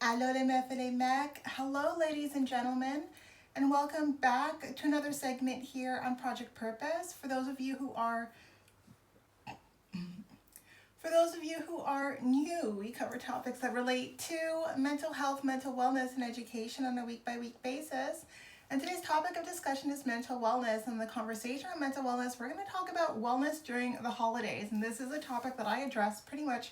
Allô les meufs et les mecs. Hello, ladies and gentlemen, and welcome back to another segment here on Project Purpose. For those of you who are new, we cover topics that relate to mental health, mental wellness, and education on a week-by-week basis. And today's topic of discussion is mental wellness. And the conversation on mental wellness, we're going to talk about wellness during the holidays. And this is a topic that I address pretty much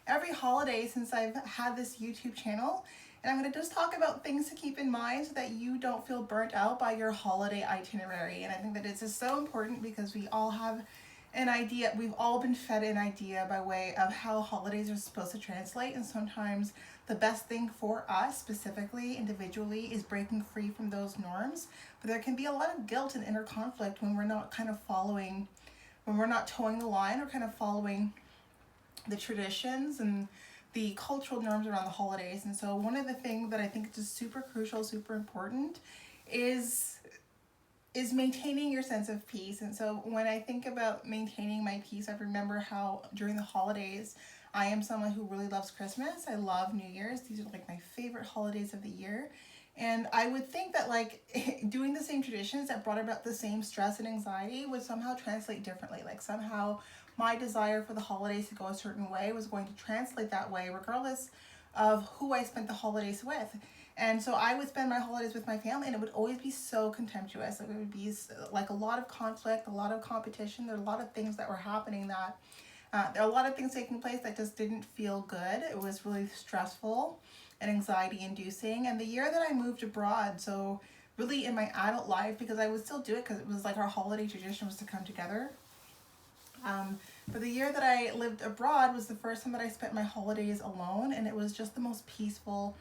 every holiday since I've had this YouTube channel. And I'm going to just talk about things to keep in mind so that you don't feel burnt out by your holiday itinerary. And I think that it's just so important because we all have an idea, we've all been fed an idea by way of how holidays are supposed to translate, and sometimes the best thing for us specifically individually is breaking free from those norms. But there can be a lot of guilt and inner conflict when we're not towing the line or kind of following the traditions and the cultural norms around the holidays. And so one of the things that I think is just super crucial, super important is maintaining your sense of peace. And so when I think about maintaining my peace, I remember how during the holidays, I am someone who really loves Christmas. I love New Year's. These are like my favorite holidays of the year. And I would think that like doing the same traditions that brought about the same stress and anxiety would somehow translate differently. Like somehow my desire for the holidays to go a certain way was going to translate that way regardless of who I spent the holidays with. And so I would spend my holidays with my family, and it would always be so contemptuous. Like it would be like a lot of conflict, a lot of competition. There are a lot of things that were happening that there are a lot of things taking place that just didn't feel good. It was really stressful and anxiety inducing. And the year that I moved abroad, so really in my adult life, because I would still do it because it was like our holiday tradition was to come together. But the year that I lived abroad was the first time that I spent my holidays alone, and it was just the most peaceful,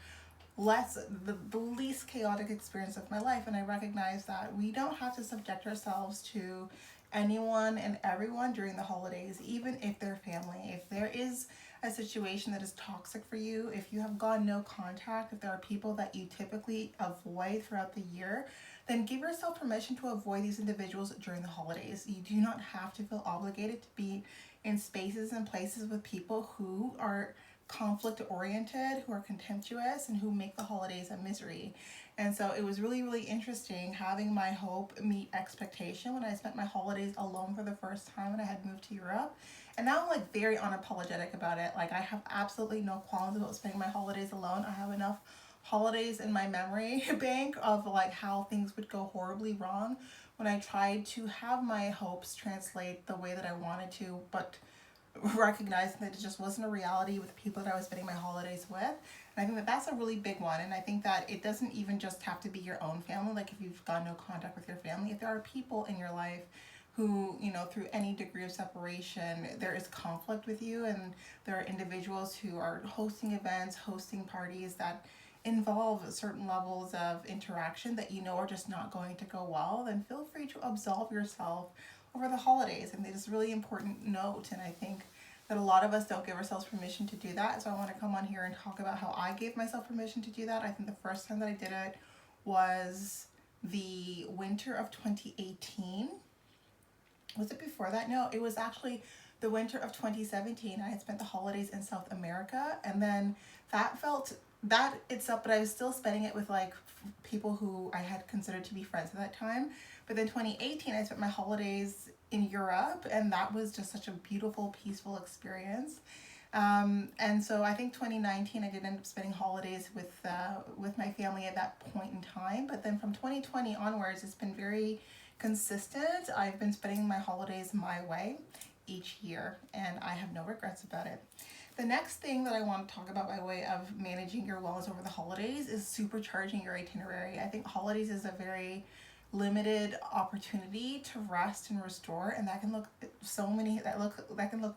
the least chaotic experience of my life. And I recognize that we don't have to subject ourselves to anyone and everyone during the holidays, even if they're family. If there is a situation that is toxic for you, if you have gone no contact, if there are people that you typically avoid throughout the year, then give yourself permission to avoid these individuals during the holidays. You do not have to feel obligated to be in spaces and places with people who are conflict oriented, who are contemptuous, and who make the holidays a misery. And so it was really, really interesting having my hope meet expectation when I spent my holidays alone for the first time when I had moved to Europe. And now I'm like very unapologetic about it. Like I have absolutely no qualms about spending my holidays alone. I have enough holidays in my memory bank of like how things would go horribly wrong when I tried to have my hopes translate the way that I wanted to, but recognizing that it just wasn't a reality with the people that I was spending my holidays with. And I think that that's a really big one. And I think that it doesn't even just have to be your own family. Like if you've got no contact with your family, if there are people in your life who, through any degree of separation, there is conflict with you, and there are individuals who are hosting events, hosting parties that involve certain levels of interaction that are just not going to go well, then feel free to absolve yourself over the holidays. And it is a really important note, and I think that a lot of us don't give ourselves permission to do that. So I want to come on here and talk about how I gave myself permission to do that. I think the first time that I did it was the winter of 2018. Was it before that? No, it was actually the winter of 2017. I had spent the holidays in South America, and then that itself, but I was still spending it with like people who I had considered to be friends at that time. But then 2018, I spent my holidays in Europe, and that was just such a beautiful, peaceful experience. And so I think 2019, I did end up spending holidays with my family at that point in time. But then from 2020 onwards, it's been very consistent. I've been spending my holidays my way each year, and I have no regrets about it. The next thing that I want to talk about by way of managing your wellness over the holidays is supercharging your itinerary. I think holidays is a very limited opportunity to rest and restore, and that can look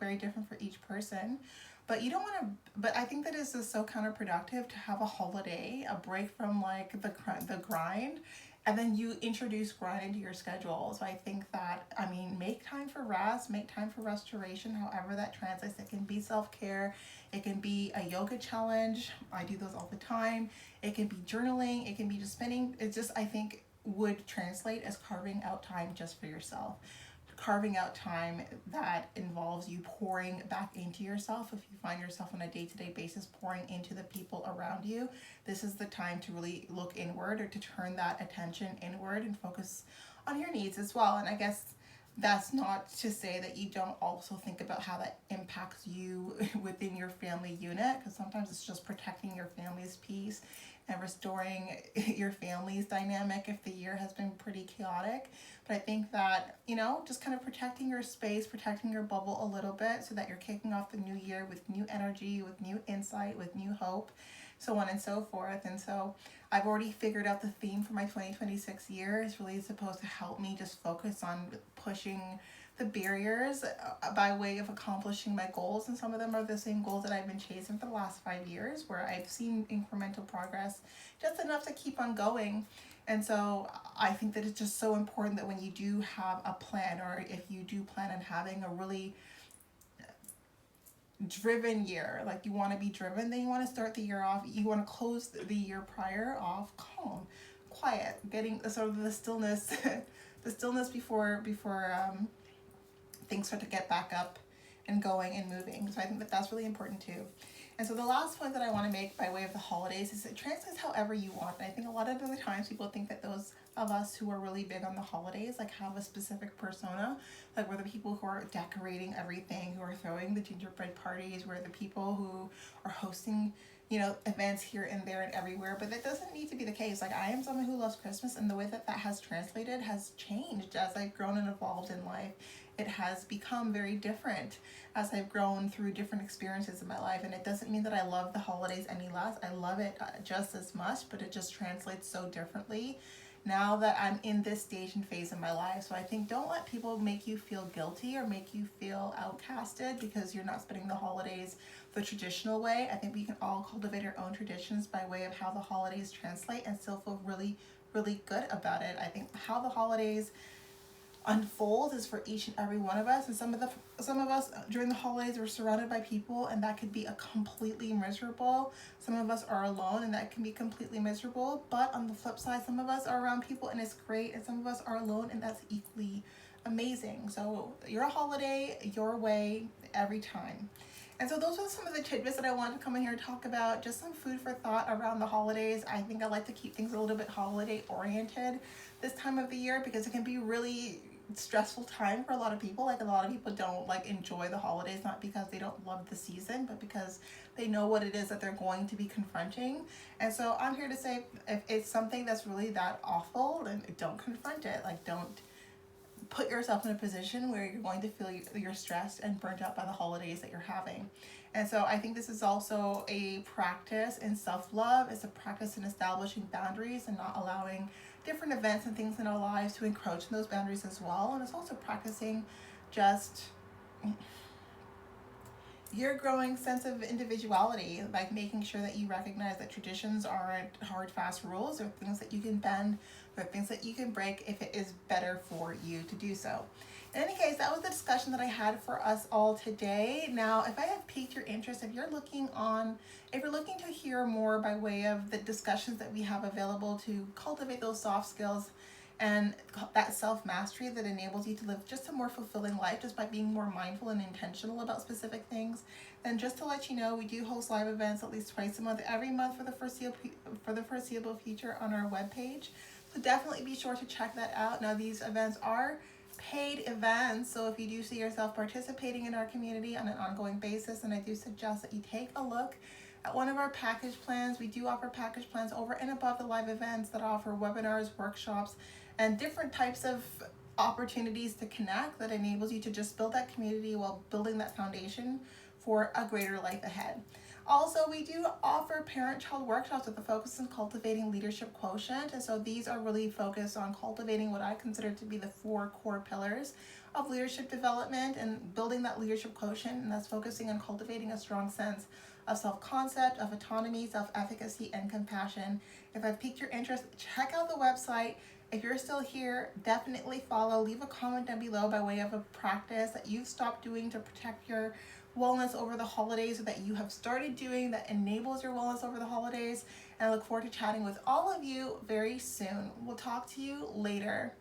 very different for each person. But you don't want to. But I think that it's just so counterproductive to have a holiday, a break from like the grind, and then you introduce grind into your schedule. So I think that, make time for rest, make time for restoration, however that translates. It can be self-care, it can be a yoga challenge. I do those all the time. It can be journaling, it can be just spending, I think would translate as carving out time just for yourself. carving out time that involves you pouring back into yourself. If you find yourself on a day-to-day basis pouring into the people around you, this is the time to really look inward, or to turn that attention inward and focus on your needs as well. And I guess that's not to say that you don't also think about how that impacts you within your family unit, because sometimes it's just protecting your family's peace and restoring your family's dynamic if the year has been pretty chaotic. But I think that, just kind of protecting your space, protecting your bubble a little bit, so that you're kicking off the new year with new energy, with new insight, with new hope, so on and so forth. And so I've already figured out the theme for my 2026 year. Is really supposed to help me just focus on pushing the barriers by way of accomplishing my goals. And some of them are the same goals that I've been chasing for the last 5 years, where I've seen incremental progress, just enough to keep on going. And so I think that it's just so important that when you do have a plan, or if you do plan on having a really driven year, like you want to be driven, then you want to start the year off, you want to close the year prior off calm, quiet, getting sort of the stillness the stillness before things start to get back up and going and moving. So I think that that's really important too. And so the last point that I want to make by way of the holidays is it translates however you want. And I think a lot of the times people think that those of us who are really big on the holidays like have a specific persona. Like we're the people who are decorating everything, who are throwing the gingerbread parties, we're the people who are hosting, events here and there and everywhere. But that doesn't need to be the case. Like I am someone who loves Christmas, and the way that that has translated has changed as I've grown and evolved in life. It has become very different as I've grown through different experiences in my life. And it doesn't mean that I love the holidays any less. I love it just as much, but it just translates so differently now that I'm in this stage and phase in my life. So I think don't let people make you feel guilty or make you feel outcasted because you're not spending the holidays the traditional way. I think we can all cultivate our own traditions by way of how the holidays translate and still feel really, really good about it. I think how the holidays unfold is for each and every one of us. And some of us during the holidays are surrounded by people, and that could be a completely miserable. Some of us are alone, and that can be completely miserable. But on the flip side, some of us are around people and it's great, and some of us are alone, and that's equally amazing. So your holiday, your way, every time. And so those are some of the tidbits that I wanted to come in here and talk about. Just some food for thought around the holidays. I think I like to keep things a little bit holiday oriented this time of the year, because it can be really stressful time for a lot of people. Like a lot of people don't enjoy the holidays, not because they don't love the season, but because they know what it is that they're going to be confronting. And so I'm here to say, if it's something that's really that awful, then don't confront it. Don't put yourself in a position where you're going to feel you're stressed and burnt out by the holidays that you're having. And so I think this is also a practice in self-love. It's a practice in establishing boundaries and not allowing different events and things in our lives to encroach in those boundaries as well. And it's also practicing just your growing sense of individuality, like making sure that you recognize that traditions aren't hard, fast rules. They're things that you can bend, they're things that you can break if it is better for you to do so. In any case, that was the discussion that I had for us all today. Now, if I have piqued your interest, if you're looking to hear more by way of the discussions that we have available to cultivate those soft skills and that self-mastery that enables you to live just a more fulfilling life just by being more mindful and intentional about specific things, then just to let you know, we do host live events at least twice a month, every month for the foreseeable future on our webpage. So definitely be sure to check that out. Now, these events are paid events, so if you do see yourself participating in our community on an ongoing basis, then I do suggest that you take a look at one of our package plans. We do offer package plans over and above the live events that offer webinars, workshops, and different types of opportunities to connect that enables you to just build that community while building that foundation for a greater life ahead. Also, we do offer parent-child workshops with a focus on cultivating leadership quotient. And so these are really focused on cultivating what I consider to be the 4 core pillars of leadership development and building that leadership quotient. And that's focusing on cultivating a strong sense of self-concept, of autonomy, self-efficacy, and compassion. If I've piqued your interest, check out the website. If you're still here, definitely follow. Leave a comment down below by way of a practice that you've stopped doing to protect your wellness over the holidays, or that you have started doing that enables your wellness over the holidays. And I look forward to chatting with all of you very soon. We'll talk to you later.